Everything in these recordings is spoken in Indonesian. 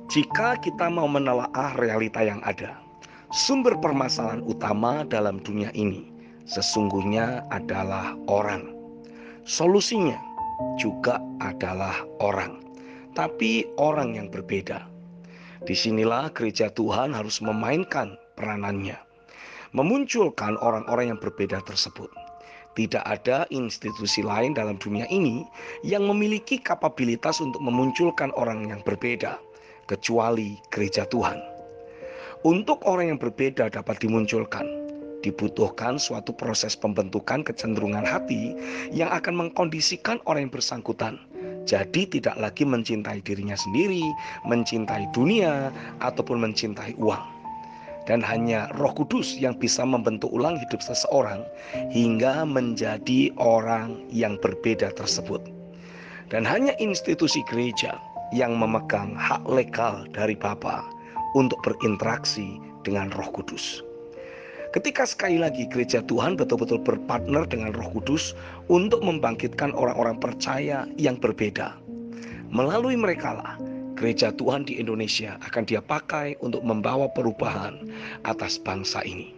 Jika kita mau menelaah realita yang ada, sumber permasalahan utama dalam dunia ini sesungguhnya adalah orang. Solusinya juga adalah orang, tapi orang yang berbeda. Disinilah gereja Tuhan harus memainkan peranannya, memunculkan orang-orang yang berbeda tersebut. Tidak ada institusi lain dalam dunia ini yang memiliki kapabilitas untuk memunculkan orang yang berbeda, kecuali gereja Tuhan. Untuk orang yang berbeda dapat dimunculkan, dibutuhkan suatu proses pembentukan kecenderungan hati yang akan mengkondisikan orang yang bersangkutan jadi tidak lagi mencintai dirinya sendiri, mencintai dunia, ataupun mencintai uang. Dan hanya Roh Kudus yang bisa membentuk ulang hidup seseorang hingga menjadi orang yang berbeda tersebut. Dan hanya institusi gereja yang memegang hak legal dari Bapa untuk berinteraksi dengan Roh Kudus. Ketika sekali lagi gereja Tuhan betul-betul berpartner dengan Roh Kudus untuk membangkitkan orang-orang percaya yang berbeda. Melalui merekalah gereja Tuhan di Indonesia akan dia pakai untuk membawa perubahan atas bangsa ini.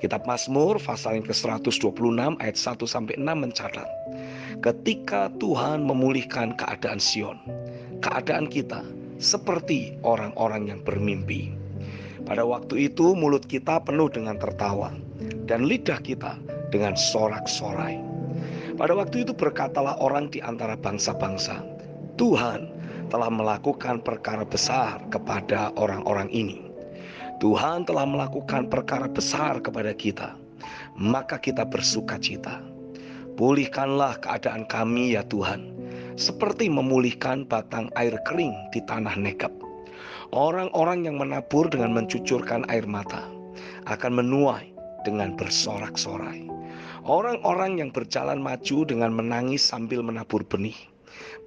Kitab Mazmur pasal yang ke-126 ayat 1-6 mencatat, ketika Tuhan memulihkan keadaan Sion, keadaan kita seperti orang-orang yang bermimpi. Pada waktu itu mulut kita penuh dengan tertawa dan lidah kita dengan sorak-sorai. Pada waktu itu berkatalah orang di antara bangsa-bangsa, Tuhan telah melakukan perkara besar kepada orang-orang ini. Tuhan telah melakukan perkara besar kepada kita, maka kita bersukacita. Pulihkanlah keadaan kami ya Tuhan, seperti memulihkan batang air kering di tanah Negeb. Orang-orang yang menabur dengan mencucurkan air mata akan menuai dengan bersorak-sorai. Orang-orang yang berjalan maju dengan menangis sambil menabur benih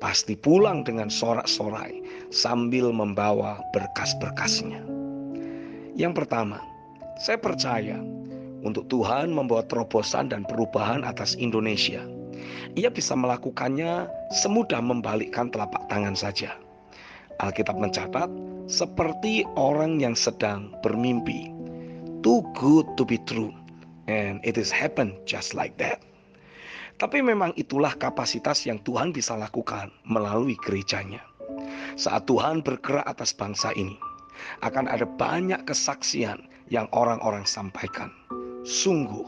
pasti pulang dengan sorak-sorai sambil membawa berkas-berkasnya. Yang pertama, saya percaya untuk Tuhan membawa terobosan dan perubahan atas Indonesia. Ia bisa melakukannya semudah membalikkan telapak tangan saja. Alkitab mencatat, seperti orang yang sedang bermimpi. Too good to be true. And it is happened just like that. Tapi memang itulah kapasitas yang Tuhan bisa lakukan melalui gerejanya. Saat Tuhan bergerak atas bangsa ini, akan ada banyak kesaksian yang orang-orang sampaikan. Sungguh,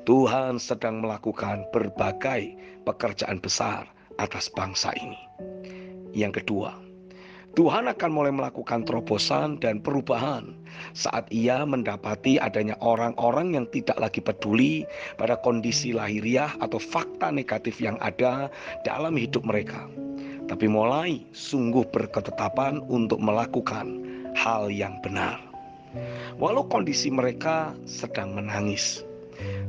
Tuhan sedang melakukan berbagai pekerjaan besar atas bangsa ini. Yang kedua, Tuhan akan mulai melakukan terobosan dan perubahan saat ia mendapati adanya orang-orang yang tidak lagi peduli pada kondisi lahiriah atau fakta negatif yang ada dalam hidup mereka, tapi mulai sungguh berketetapan untuk melakukan hal yang benar. Walau kondisi mereka sedang menangis,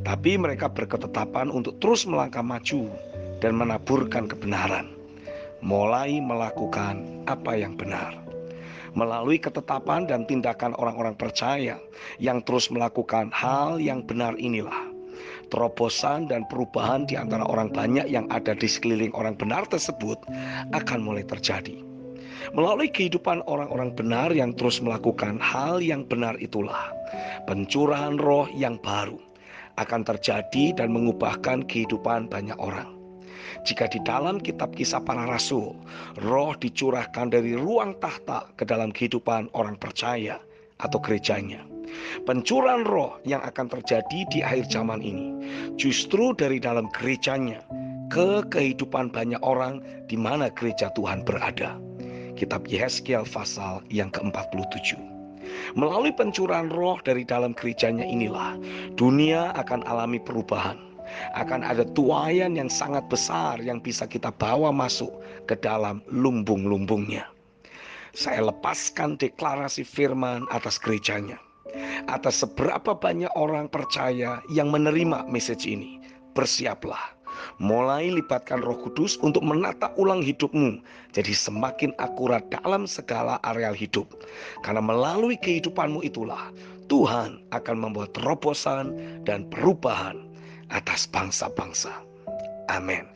tapi mereka berketetapan untuk terus melangkah maju dan menaburkan kebenaran. Mulai melakukan apa yang benar. Melalui ketetapan dan tindakan orang-orang percaya yang terus melakukan hal yang benar inilah, terobosan dan perubahan di antara orang banyak yang ada di sekeliling orang benar tersebut akan mulai terjadi. Melalui kehidupan orang-orang benar yang terus melakukan hal yang benar itulah, pencurahan roh yang baru akan terjadi dan mengubahkan kehidupan banyak orang. Jika di dalam kitab Kisah Para Rasul, roh dicurahkan dari ruang tahta ke dalam kehidupan orang percaya atau gerejanya. Pencurahan roh yang akan terjadi di akhir zaman ini justru dari dalam gerejanya ke kehidupan banyak orang di mana gereja Tuhan berada. Kitab Yehezkiel pasal yang ke-47. Melalui pencurahan roh dari dalam gerejanya inilah dunia akan alami perubahan. Akan ada tuaian yang sangat besar yang bisa kita bawa masuk ke dalam lumbung-lumbungnya. Saya lepaskan deklarasi firman atas gerejanya, atas seberapa banyak orang percaya yang menerima message ini. Bersiaplah, mulai libatkan Roh Kudus untuk menata ulang hidupmu jadi semakin akurat dalam segala areal hidup. Karena melalui kehidupanmu itulah Tuhan akan membuat terobosan dan perubahan atas bangsa-bangsa. Amin.